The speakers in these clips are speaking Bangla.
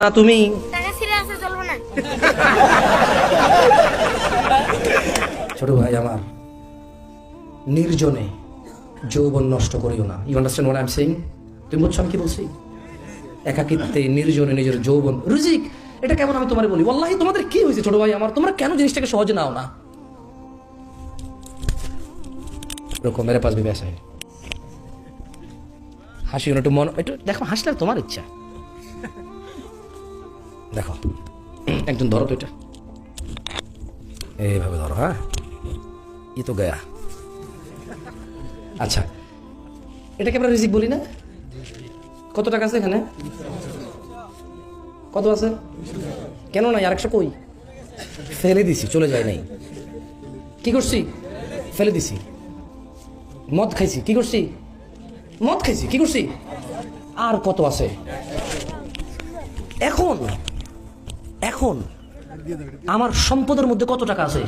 তুমি ছোট ভাই আমার, নির্জনে যৌবন নষ্ট করিও না। You understand what I am saying? তুমি বুঝছো আমি কি বলছি? একাকিত্বে নির্জনে নিজের যৌবন রিজিক, এটা কেমন আমি তোমার বলি? ওয়াল্লাহি তোমাদের কি হয়েছে ছোট ভাই আমার? তোমরা কেন জিনিসটাকে সহজে নাও না? রকম মেরে পাশ ভেবে আসে হাসি একটু মন, একটু দেখো হাসলে তোমার ইচ্ছা। দেখো একজন ধরো তো, এটা এইভাবে ধরো। হ্যাঁ, ই তো গয়া। আচ্ছা, এটাকে আমরা রিজিক বলি না? কত টাকা আছে এখানে? কত আছে? কেন নাই? আরেকশো কই? ফেলে দিছি, চলে যায় নাই। কি করছি? ফেলে দিছি। মদ খাইছি, কি করছি? মদ খাইছি, কি করছি? আর কত আছে? এখন এখন আমার সম্পদের মধ্যে কত টাকা আছে?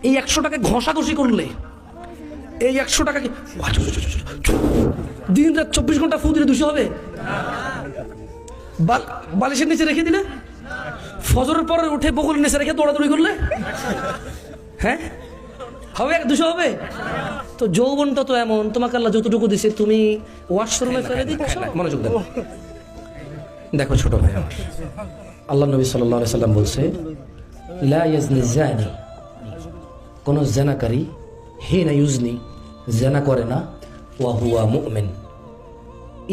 এই 100 টাকা ঘষাঘষি করলে, এই 100 টাকাকে দিন রাত 24 ঘন্টা ফু দিলে 200 হবে? বালিশের নিচে রেখে দিলে, ফজরের পরে উঠে বকুলের নিচে রেখে দৌড়াদৌড়ি করলে, হ্যাঁ হবে? 200 হবে? তো যৌবনটা তো এমন, তোমাকে আল্লাহ যতটুকু দিছে তুমি ওয়াশরুমে ফেলে দিচ্ছ। মনোযোগ দেন। দেখো ছোট ভাই আমার, আল্লাহ নবী সাল্লাল্লাহু আলাইহি সাল্লাম বলছে, লা ইয়াজনি জানি, কোন জেনাকারী হিনা ইউজনি, জেনা করে না, ওয়া হুয়া মুমিন,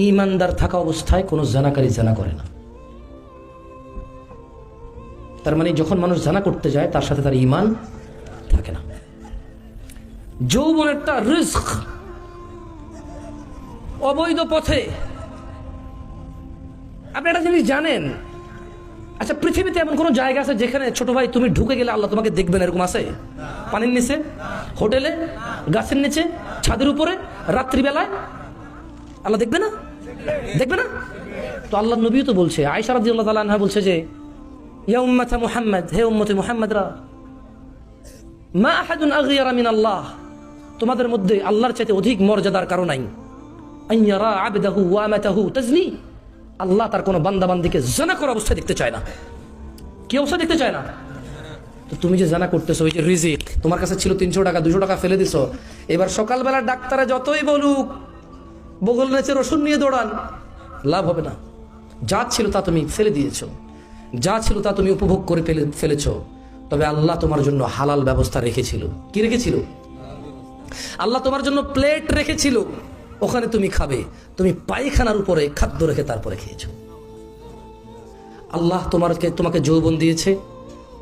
ঈমানদার থাকা অবস্থায় কোন জেনাকারী জেনা করে না। তার মানে যখন মানুষ জেনা করতে যায় তার সাথে তার ঈমান থাকে না। যৌবন একটা রিস্ক, অবৈধ পথে। আপনি একটা জিনিস জানেন? আচ্ছা, পৃথিবীতে এমন কোন জায়গা আছে যেখানে ছোট ভাই তুমি ঢুকে গেলে আল্লাহ তোমাকে দেখবেন? এরকম আছে? পানির নিচে, হোটেলে, গাছের নিচে, ছাদের উপরে, রাত্রিবেলায় আল্লাহ দেখবে না? দেখবে না? তো আল্লাহ নবী তো বলছে, আয়েশা রাদিয়াল্লাহু তাআলা আনহা বলছে যে, ইয়া উম্মাতা মুহাম্মদ, হে উম্মতে মুহাম্মদরা, মা আহাদুন আগয়ারা মিন আল্লাহ, তোমাদের মধ্যে আল্লাহর চাইতে অধিক মর্যাদার কারণ নাই। আইয়ারা আবদাহু ওয়া আমাতাহু তাজনি, আল্লাহ তার কোনো বান্দা বান্দিকে জানা করা অবস্থায় দেখতে চায় না। কি অবস্থা দেখতে চায় না? তো তুমি যে জানা করতেছো, ওই যে রিজিক তোমার কাছে ছিল 300 টাকা, 200 টাকা ফেলে দিছো, এবার সকালবেলা ডাক্তারে যতই বলুক বগল নেচের ওষুধ নিয়ে দৌড়ান, লাভ হবে না। যা ছিল তা তুমি ফেলে দিয়েছো, যা ছিল তা তুমি উপভোগ করে ফেলেছো। তবে আল্লাহ তোমার জন্য হালাল ব্যবস্থা রেখেছিল। কি রেখেছিল? আল্লাহ তোমার জন্য প্লেট রেখেছিল, ওখানে তুমি খাবে। তুমি পায়খানার উপরে খাদ্য রেখে তারপরে খেয়েছো। আল্লাহ তোমাকে যৌবন দিয়েছে,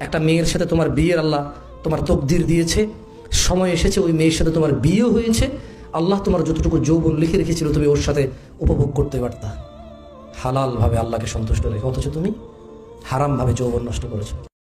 একটা মেয়ের সাথে তোমার বিয়ের আল্লাহ তোমার তকদির দিয়েছে, সময় এসেছে ওই মেয়ের সাথে তোমার বিয়ে হয়েছে। আল্লাহ তোমার যতটুকু যৌবন লিখে রেখেছিল তুমি ওর সাথে উপভোগ করতে পারতা হালাল ভাবে, আল্লাহকে সন্তুষ্ট রেখে, অথচ তুমি হারাম ভাবে যৌবন নষ্ট করেছো।